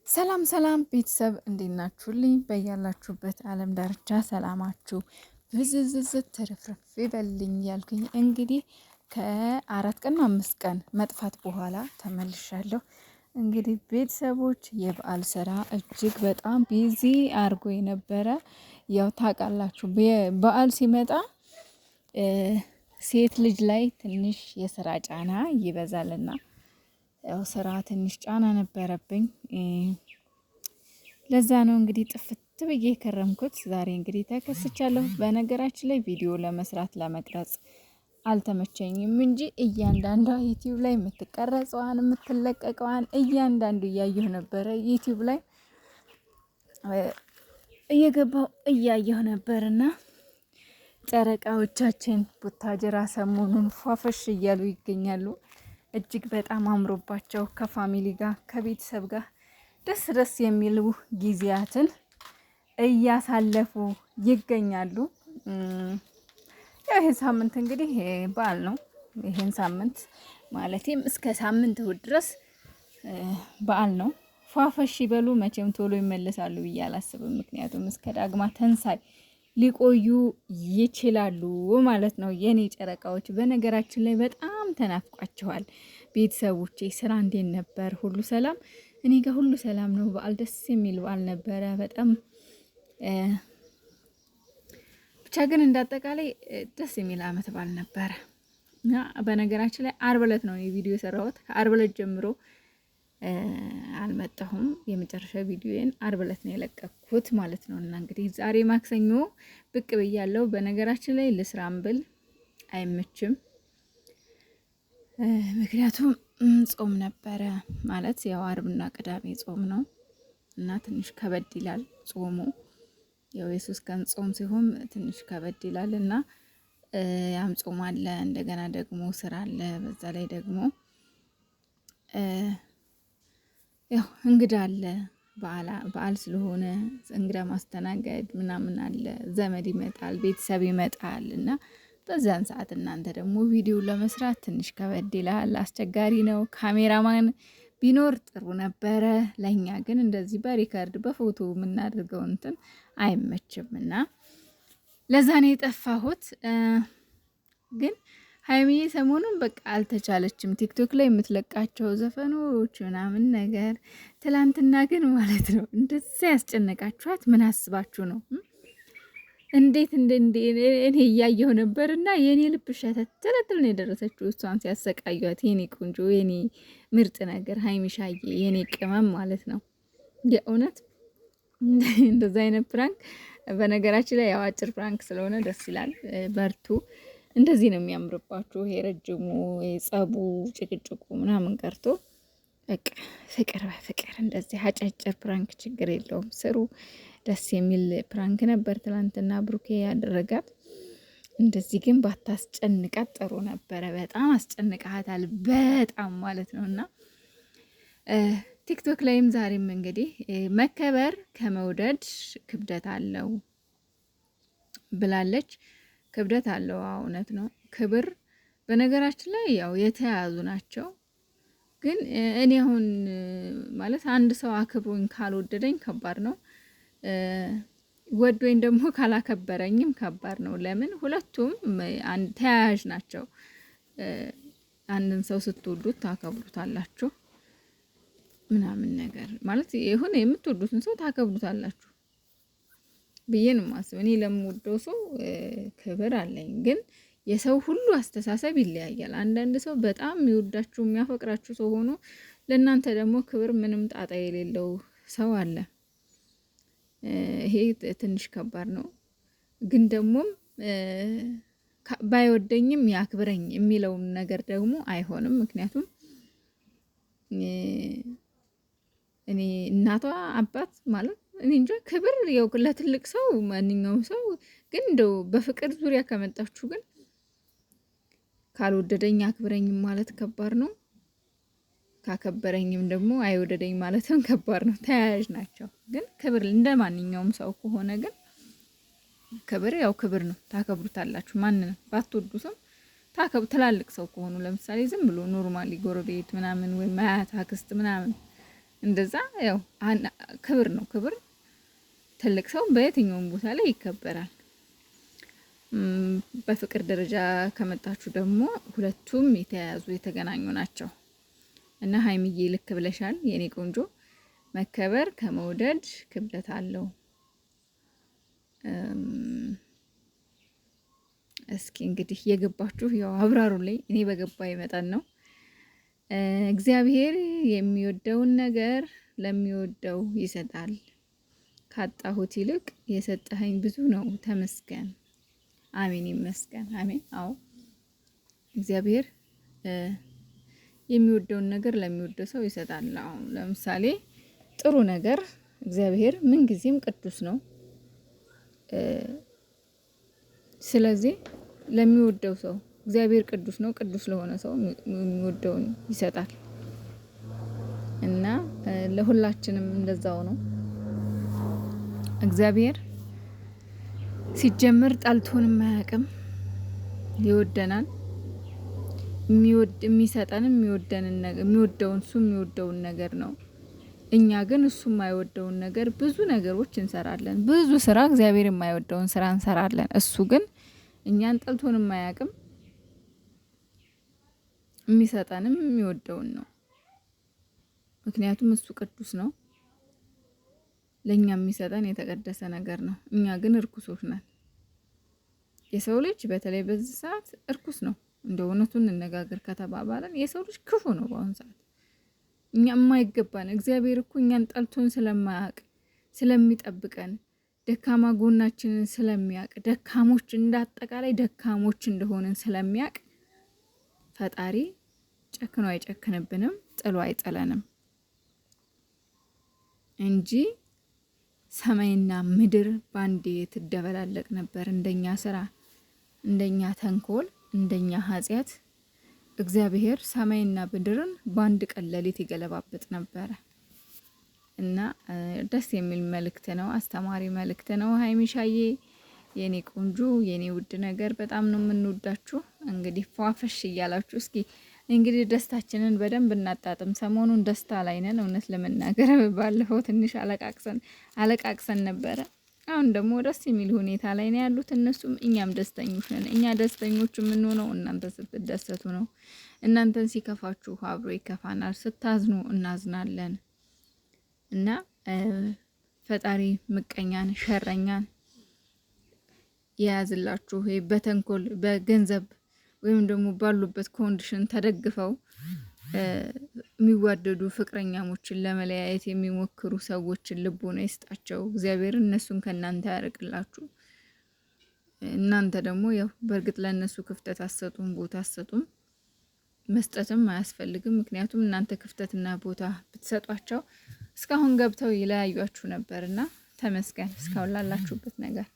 ሰላም ሰላም ቤተሰብ እንዴት ናችሁልኝ? በያላችሁበት ዓለም ዳርቻ ሰላማችሁ ብዝዝዝት ትርፍርፍ ይበልኝ ያልኩኝ እንግዲህ ከ4 ቀን 5 ቀን መጥፋት በኋላ ተመልሻለሁ። እንግዲህ ቤተሰቦች የበዓል ስራ እጅግ በጣም ቢዚ አድርጎ የነበረ ያው ታውቃላችሁ በዓል ሲመጣ ሴት ልጅ ላይ ትንሽ የስራ ጫና ይበዛልና ያው ስራ ትንሽ ጫና ነበረብኝ። ለዛ ነው እንግዲህ ጥፍት ብዬ የከረምኩት። ዛሬ እንግዲህ ተከስቻለሁ። በነገራችን ላይ ቪዲዮ ለመስራት ለመቅረጽ አልተመቸኝም እንጂ እያንዳንዷ ዩቲዩብ ላይ የምትቀረጸዋን የምትለቀቀዋን እያንዳንዱ እያየሁ ነበረ። ዩቲዩብ ላይ እየገባው እያየሁ ነበርና ጨረቃዎቻችን ቡታጅራ ሰሞኑን ፏፈሽ እያሉ ይገኛሉ። እጅግ በጣም አምሮባቸው ከፋሚሊ ጋር ከቤተሰብ ጋር ደስ ደስ የሚሉ ጊዜያትን እያሳለፉ ይገኛሉ። ያው ይሄ ሳምንት እንግዲህ በዓል ነው። ይሄን ሳምንት ማለቴም እስከ ሳምንት እሁድ ድረስ በዓል ነው። ፏፈሽ ይበሉ። መቼም ቶሎ ይመለሳሉ ብዬ አላስብም። ምክንያቱም እስከ ዳግማ ተንሳይ ሊቆዩ ይችላሉ ማለት ነው የኔ ጨረቃዎች። በነገራችን ላይ በጣም ተናፍቋቸዋል ቤተሰቦቼ። ስራ እንዴት ነበር? ሁሉ ሰላም? እኔ ጋር ሁሉ ሰላም ነው። በዓል ደስ የሚል በዓል ነበረ በጣም ብቻ ግን እንዳጠቃላይ ደስ የሚል አመት በዓል ነበረ። እና በነገራችን ላይ ዓርብ ዕለት ነው የቪዲዮ የሰራሁት። ከዓርብ ዕለት ጀምሮ አልመጣሁም። የመጨረሻ ቪዲዮዬን ዓርብ ዕለት ነው የለቀኩት ማለት ነው። እና እንግዲህ ዛሬ ማክሰኞ ብቅ ብያለሁ። በነገራችን ላይ ልስራም ብል አይመችም። ምክንያቱም ጾም ነበረ ማለት ያው ዓርብና ቅዳሜ ጾም ነው እና ትንሽ ከበድ ይላል ጾሙ። ያው የሶስት ቀን ጾም ሲሆን ትንሽ ከበድ ይላል እና ያም ጾም አለ፣ እንደገና ደግሞ ስራ አለ። በዛ ላይ ደግሞ ያው እንግዳ አለ። በዓል ስለሆነ እንግዳ ማስተናገድ ምናምን አለ። ዘመድ ይመጣል፣ ቤተሰብ ይመጣል እና በዛን ሰዓት እናንተ ደግሞ ቪዲዮ ለመስራት ትንሽ ከበድ ይላል፣ አስቸጋሪ ነው። ካሜራማን ቢኖር ጥሩ ነበረ። ለኛ ግን እንደዚህ በሪከርድ በፎቶ የምናደርገው እንትን አይመችም እና ለዛ ነው የጠፋሁት። ግን ሀይሚዬ ሰሞኑን በቃ አልተቻለችም። ቲክቶክ ላይ የምትለቃቸው ዘፈኖች ምናምን ነገር። ትላንትና ግን ማለት ነው እንደዛ ያስጨነቃችኋት ምን አስባችሁ ነው? እንዴት እኔ እያየሁ ነበር እና የኔ ልብ ሸተት ትልትል ነው የደረሰችው እሷን ሲያሰቃዩት። የኔ ቆንጆ የኔ ምርጥ ነገር ሀይሚሻዬ የኔ ቅመም ማለት ነው። የእውነት እንደዛ አይነት ፕራንክ በነገራችን ላይ ያው አጭር ፕራንክ ስለሆነ ደስ ይላል። በርቱ። እንደዚህ ነው የሚያምርባችሁ። ይሄ ረጅሙ ጸቡ ጭቅጭቁ ምናምን ቀርቶ በቃ ፍቅር በፍቅር እንደዚህ አጫጭር ፕራንክ ችግር የለውም ስሩ። ደስ የሚል ፕራንክ ነበር ትላንትና ብሩኬ ያደረጋት። እንደዚህ ግን ባታስጨንቃት ጥሩ ነበረ። በጣም አስጨንቃታል በጣም ማለት ነው። እና ቲክቶክ ላይም ዛሬም እንግዲህ መከበር ከመውደድ ክብደት አለው ብላለች። ክብደት አለው። እውነት ነው። ክብር በነገራችን ላይ ያው የተያያዙ ናቸው። ግን እኔ አሁን ማለት አንድ ሰው አክብሮኝ ካልወደደኝ ከባድ ነው። ወዶኝ ደግሞ ካላከበረኝም ከባድ ነው። ለምን? ሁለቱም ተያያዥ ናቸው። አንድን ሰው ስትወዱት ታከብሩታላችሁ ምናምን ነገር ማለት የሆነ የምትወዱትን ሰው ታከብሩታላችሁ ብዬ ነው የማስበው። እኔ ለምወደው ሰው ክብር አለኝ። ግን የሰው ሁሉ አስተሳሰብ ይለያያል። አንዳንድ ሰው በጣም የሚወዳችሁ የሚያፈቅራችሁ ሰው ሆኖ ለእናንተ ደግሞ ክብር ምንም ጣጣ የሌለው ሰው አለ። ይሄ ትንሽ ከባድ ነው። ግን ደግሞ ባይወደኝም ያክብረኝ የሚለውን ነገር ደግሞ አይሆንም። ምክንያቱም እኔ እናቷ አባት ማለት እኔ እንጃ ክብር ያው ለትልቅ ሰው ማንኛውም ሰው ግን እንደው በፍቅር ዙሪያ ከመጣችሁ ግን ካልወደደኝ አክብረኝም ማለት ከባድ ነው። ካከበረኝም ደግሞ አይወደደኝ ማለትም ከባድ ነው። ተያያዥ ናቸው። ግን ክብር እንደ ማንኛውም ሰው ከሆነ ግን ክብር ያው ክብር ነው። ታከብሩታላችሁ። ማንንም ባትወዱትም ትላልቅ ሰው ከሆኑ ለምሳሌ ዝም ብሎ ኖርማሊ ጎረቤት ምናምን ወይም አያት አክስት ምናምን እንደዛ ያው ክብር ነው። ክብር ትልቅ ሰው በየትኛውም ቦታ ላይ ይከበራል። በፍቅር ደረጃ ከመጣችሁ ደግሞ ሁለቱም የተያያዙ የተገናኙ ናቸው እና ሀይሚዬ ልክ ብለሻል የኔ ቆንጆ። መከበር ከመውደድ ክብደት አለው። እስኪ እንግዲህ የገባችሁ ያው አብራሩልኝ። እኔ በገባ መጠን ነው። እግዚአብሔር የሚወደውን ነገር ለሚወደው ይሰጣል። ካጣሁት ይልቅ የሰጠኸኝ ብዙ ነው፣ ተመስገን። አሜን፣ ይመስገን። አሜን። አዎ እግዚአብሔር የሚወደውን ነገር ለሚወደው ሰው ይሰጣል። አሁን ለምሳሌ ጥሩ ነገር እግዚአብሔር ምንጊዜም ቅዱስ ነው። ስለዚህ ለሚወደው ሰው እግዚአብሔር ቅዱስ ነው። ቅዱስ ለሆነ ሰው የሚወደውን ይሰጣል እና ለሁላችንም እንደዛው ነው። እግዚአብሔር ሲጀምር ጠልቶንም አያውቅም፣ ይወደናል። የሚሰጠንም የሚወደውን እሱ የሚወደውን ነገር ነው። እኛ ግን እሱ የማይወደውን ነገር ብዙ ነገሮች እንሰራለን። ብዙ ስራ እግዚአብሔር የማይወደውን ስራ እንሰራለን። እሱ ግን እኛን ጠልቶንም አያውቅም። የሚሰጠንም የሚወደውን ነው። ምክንያቱም እሱ ቅዱስ ነው። ለኛ የሚሰጠን የተቀደሰ ነገር ነው። እኛ ግን እርኩሶች ነን። የሰው ልጅ በተለይ በዚህ ሰዓት እርኩስ ነው። እንደ እውነቱን እንነጋገር ከተባባለን የሰው ልጅ ክፉ ነው በአሁኑ ሰዓት። እኛ የማይገባን እግዚአብሔር እኮ እኛን ጠልቶን ስለማያውቅ ስለሚጠብቀን ደካማ ጎናችንን ስለሚያውቅ ደካሞች እንዳጠቃላይ ደካሞች እንደሆንን ስለሚያውቅ ፈጣሪ ጨክኖ አይጨክንብንም፣ ጥሎ አይጥለንም እንጂ ሰማይና ምድር ባንዴ ትደበላለቅ ነበር። እንደኛ ስራ፣ እንደኛ ተንኮል፣ እንደኛ ኃጢአት እግዚአብሔር ሰማይና ምድርን በአንድ ቀን ሌሊት ይገለባብጥ ነበረ እና ደስ የሚል መልእክት ነው። አስተማሪ መልእክት ነው። ሀይሚሻዬ የኔ ቆንጆ የኔ ውድ ነገር በጣም ነው የምንወዳችሁ። እንግዲህ ፏፈሽ እያላችሁ እስኪ እንግዲህ ደስታችንን በደንብ እናጣጥም። ሰሞኑን ደስታ ላይ ነን። እውነት ለመናገር ባለፈው ትንሽ አለቃቅሰን ነበረ። አሁን ደግሞ ደስ የሚል ሁኔታ ላይ ነው ያሉት እነሱም፣ እኛም ደስተኞች ነን። እኛ ደስተኞች የምንሆነው እናንተ ስትደሰቱ ነው። እናንተን ሲከፋችሁ አብሮ ይከፋናል፣ ስታዝኑ እናዝናለን። እና ፈጣሪ ምቀኛን ሸረኛን የያዝላችሁ። በተንኮል በገንዘብ ወይም ደግሞ ባሉበት ኮንዲሽን ተደግፈው የሚዋደዱ ፍቅረኛሞችን ለመለያየት የሚሞክሩ ሰዎችን ልቦና ይስጣቸው እግዚአብሔር። እነሱን ከእናንተ ያርቅላችሁ። እናንተ ደግሞ ያው በእርግጥ ለእነሱ ክፍተት አሰጡም፣ ቦታ አሰጡም፣ መስጠትም አያስፈልግም። ምክንያቱም እናንተ ክፍተትና ቦታ ብትሰጧቸው እስካሁን ገብተው ይለያዩአችሁ ነበርና ተመስገን እስካሁን ላላችሁበት ነገር።